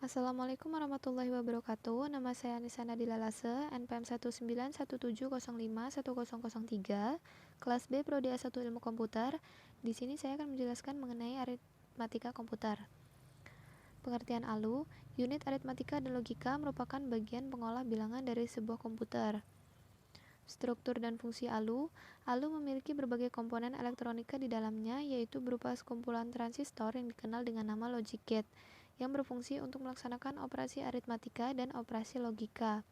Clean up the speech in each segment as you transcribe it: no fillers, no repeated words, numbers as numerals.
Assalamualaikum warahmatullahi wabarakatuh. Nama saya Anissa Nadila Lase, NPM 19170510003, kelas B Prodi A1 Ilmu Komputer. Di sini saya akan menjelaskan mengenai aritmatika komputer. Pengertian ALU, unit aritmatika dan logika merupakan bagian pengolah bilangan dari sebuah komputer. Struktur dan fungsi ALU. ALU memiliki berbagai komponen elektronika di dalamnya, yaitu berupa sekumpulan transistor yang dikenal dengan nama logic gate, yang berfungsi untuk melaksanakan operasi aritmatika dan operasi logika.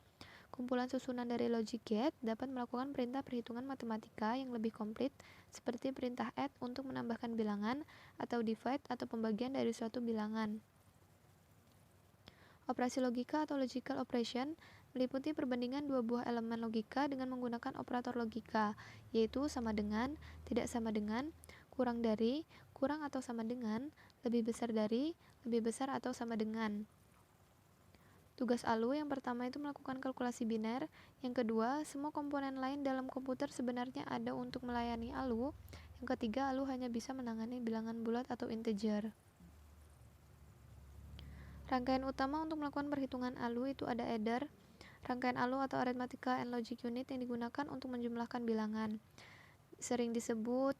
Kumpulan susunan dari logic gate dapat melakukan perintah perhitungan matematika yang lebih komplit, seperti perintah add untuk menambahkan bilangan, atau divide atau pembagian dari suatu bilangan. Operasi logika atau logical operation meliputi perbandingan dua buah elemen logika dengan menggunakan operator logika, yaitu sama dengan, tidak sama dengan, kurang dari, kurang atau sama dengan, lebih besar dari, lebih besar atau sama dengan. Tugas ALU yang pertama itu melakukan kalkulasi biner, yang kedua, semua komponen lain dalam komputer sebenarnya ada untuk melayani ALU, yang ketiga, ALU hanya bisa menangani bilangan bulat atau integer. Rangkaian utama untuk melakukan perhitungan ALU itu ada adder, rangkaian ALU atau Arithmetica and Logic Unit yang digunakan untuk menjumlahkan bilangan. Sering disebut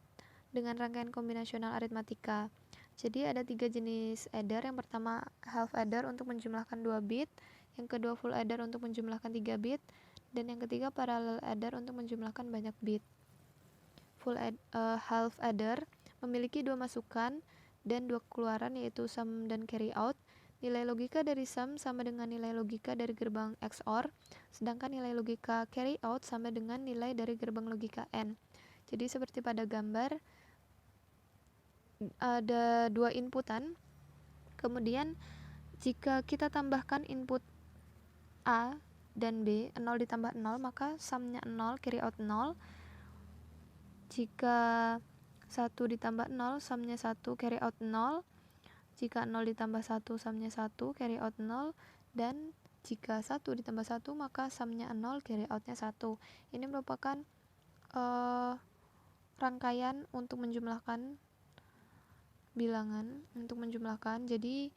dengan rangkaian kombinasional aritmatika. Jadi ada 3 jenis adder. Yang pertama half adder untuk menjumlahkan 2 bit, yang kedua full adder untuk menjumlahkan 3 bit, dan yang ketiga parallel adder untuk menjumlahkan banyak bit. Half adder memiliki 2 masukan dan 2 keluaran, yaitu sum dan carry out. Nilai logika dari sum sama dengan nilai logika dari gerbang XOR, sedangkan nilai logika carry out sama dengan nilai dari gerbang logika AND. Jadi seperti pada gambar, ada 2 inputan, kemudian jika kita tambahkan input A dan B, 0 ditambah 0, maka sumnya 0, carry out 0. Jika 1 ditambah 0, sumnya 1, carry out 0. Jika 0 ditambah 1, sumnya 1, carry out 0. Dan jika 1 ditambah 1, maka sumnya 0, carry outnya 1. Ini merupakan rangkaian untuk menjumlahkan bilangan, jadi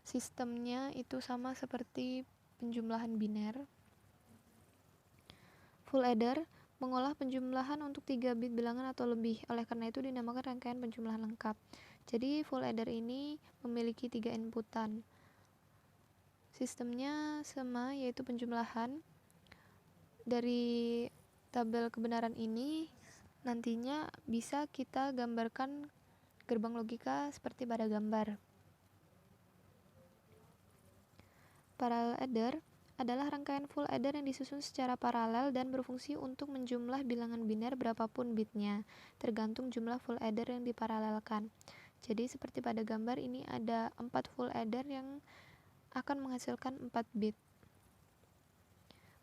sistemnya itu sama seperti penjumlahan biner. Full adder mengolah penjumlahan untuk 3 bit bilangan atau lebih, oleh karena itu dinamakan rangkaian penjumlahan lengkap. Jadi full adder ini memiliki 3 inputan. Sistemnya sama, yaitu penjumlahan. Dari tabel kebenaran ini nantinya bisa kita gambarkan gerbang logika seperti pada gambar. Parallel adder adalah rangkaian full adder yang disusun secara paralel dan berfungsi untuk menjumlah bilangan biner berapapun bitnya, tergantung jumlah full adder yang diparalelkan. Jadi seperti pada gambar ini ada 4 full adder yang akan menghasilkan 4 bit.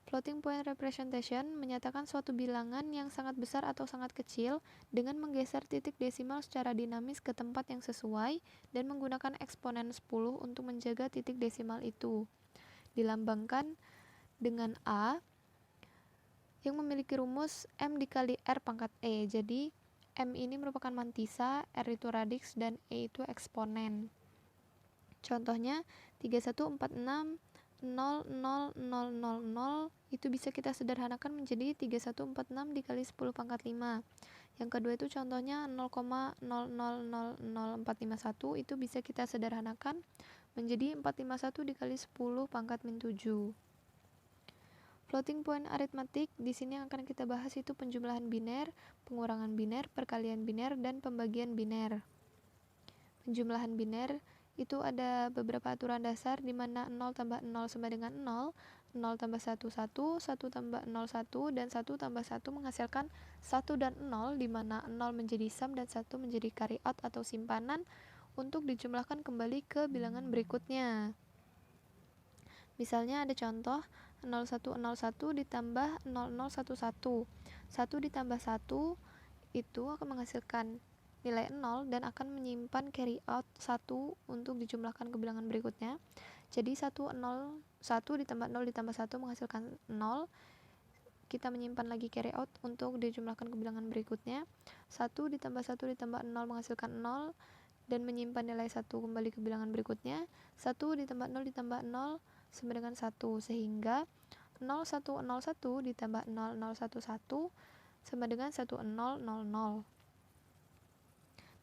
Floating point representation menyatakan suatu bilangan yang sangat besar atau sangat kecil dengan menggeser titik desimal secara dinamis ke tempat yang sesuai dan menggunakan eksponen 10 untuk menjaga titik desimal itu. Dilambangkan dengan A yang memiliki rumus M dikali R pangkat E. Jadi M ini merupakan mantisa, R itu radix, dan E itu eksponen. Contohnya 3146,00000 itu bisa kita sederhanakan menjadi 3146 dikali 10 pangkat 5. Yang kedua itu contohnya 0,0000451 itu bisa kita sederhanakan menjadi 451 dikali 10 pangkat min 7. Floating point arithmetic di sini yang akan kita bahas itu penjumlahan biner, pengurangan biner, perkalian biner, dan pembagian biner. Penjumlahan biner itu ada beberapa aturan dasar di mana 0 tambah 0 sama dengan 0, 0 tambah 1, 1, 1 tambah 0, 1, dan 1 tambah 1 menghasilkan 1 dan 0, di mana 0 menjadi sum dan 1 menjadi carry out atau simpanan untuk dijumlahkan kembali ke bilangan berikutnya. Misalnya ada contoh 0101 ditambah 0011. 1 ditambah 1 itu akan menghasilkan nilai 0 dan akan menyimpan carry out 1 untuk dijumlahkan ke bilangan berikutnya. Jadi 1 ditambah 0 ditambah 1 menghasilkan 0. Kita menyimpan lagi carry out untuk dijumlahkan ke bilangan berikutnya. 1 ditambah 1 ditambah 0 menghasilkan 0. dan menyimpan nilai 1 kembali ke bilangan berikutnya, 1 ditambah 0 ditambah 0 sama dengan 1, sehingga 0101 ditambah 0011 sama dengan 1000.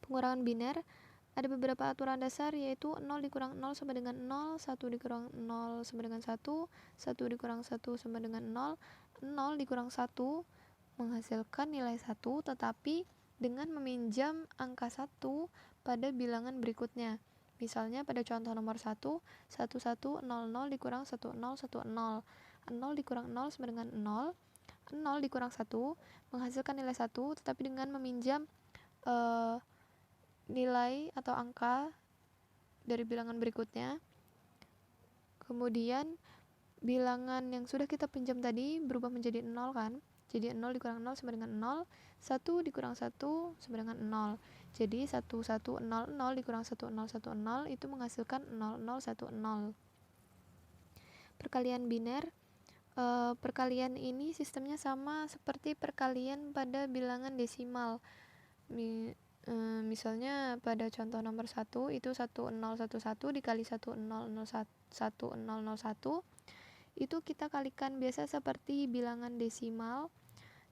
Pengurangan biner, ada beberapa aturan dasar, yaitu 0 dikurang 0 sama dengan 0, 1 dikurang 0 sama dengan 1, 1 dikurang 1 sama dengan 0, 0 dikurang 1 menghasilkan nilai 1, tetapi dengan meminjam angka 1 pada bilangan berikutnya. Misalnya pada contoh nomor 1, 1100 dikurang 1010, 0 dikurang 0 sama dengan 0, 0 dikurang 1 menghasilkan nilai 1, tetapi dengan meminjam nilai atau angka dari bilangan berikutnya. Kemudian bilangan yang sudah kita pinjam tadi berubah menjadi 0 kan, jadi 0 dikurang 0 sama dengan 0, 1 dikurang 1 sama dengan 0, jadi 1100 dikurang 1010 itu menghasilkan 0010. Perkalian biner, perkalian ini sistemnya sama seperti perkalian pada bilangan desimal. Misalnya pada contoh nomor 1 itu 1011 dikali 1001 itu kita kalikan biasa seperti bilangan desimal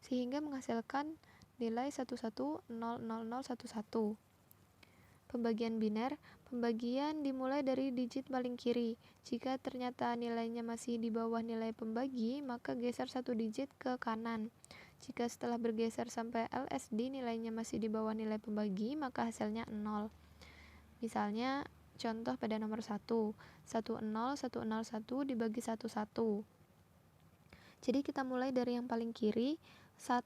sehingga menghasilkan nilai 110011. Pembagian biner, pembagian dimulai dari digit paling kiri. Jika ternyata nilainya masih di bawah nilai pembagi, maka geser satu digit ke kanan. Jika setelah bergeser sampai LSD nilainya masih di bawah nilai pembagi, maka hasilnya 0. Misalnya contoh pada nomor 1, 10101 dibagi 11. Jadi kita mulai dari yang paling kiri, 1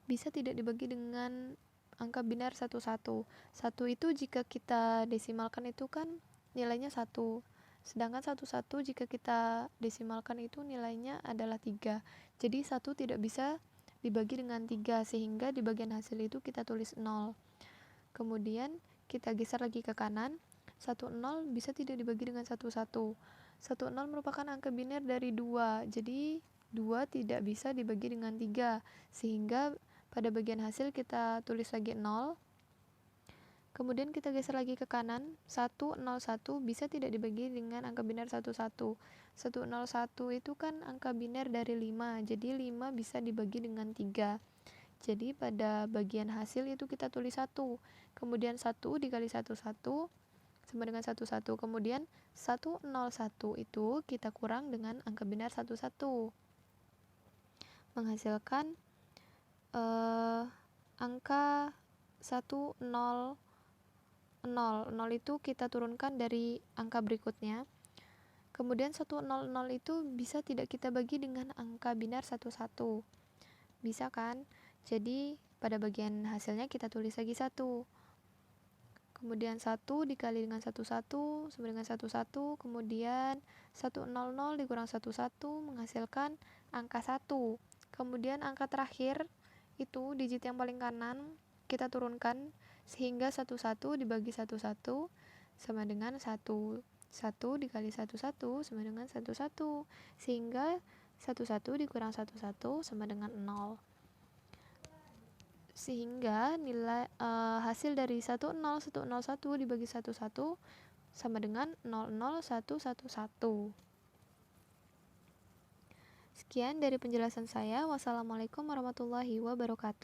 bisa tidak dibagi dengan angka biner 11. 1 itu jika kita desimalkan itu kan nilainya 1. Sedangkan 11 jika kita desimalkan itu nilainya adalah 3. Jadi 1 tidak bisa dibagi dengan 3, sehingga di bagian hasil itu kita tulis 0. Kemudian kita geser lagi ke kanan, 10 bisa tidak dibagi dengan 11. 10 merupakan angka biner dari 2, jadi 2 tidak bisa dibagi dengan 3, sehingga pada bagian hasil kita tulis lagi 0. Kemudian kita geser lagi ke kanan, 101 bisa tidak dibagi dengan angka biner 11. 101 itu kan angka biner dari 5, jadi 5 bisa dibagi dengan 3. Jadi pada bagian hasil itu kita tulis 1, kemudian 1 dikali 11 sama dengan 11, kemudian 101 itu kita kurang dengan angka biner 11, menghasilkan angka 100. 0 itu kita turunkan dari angka berikutnya. Kemudian 100 itu bisa tidak kita bagi dengan angka biner 11. Bisa kan? Jadi pada bagian hasilnya kita tulis lagi 1. Kemudian 1 dikali dengan 11 sama dengan 11, kemudian 100 dikurang 11 menghasilkan angka 1. Kemudian angka terakhir itu digit yang paling kanan kita turunkan sehingga 11 dibagi 11 sama dengan 1. 1 dikali 11 sama dengan 11, sehingga 11 dikurang 11 sama dengan 0. Sehingga nilai hasil dari 10101 dibagi 11 sama dengan 00111. Sekian dari penjelasan saya. Wassalamualaikum warahmatullahi wabarakatuh.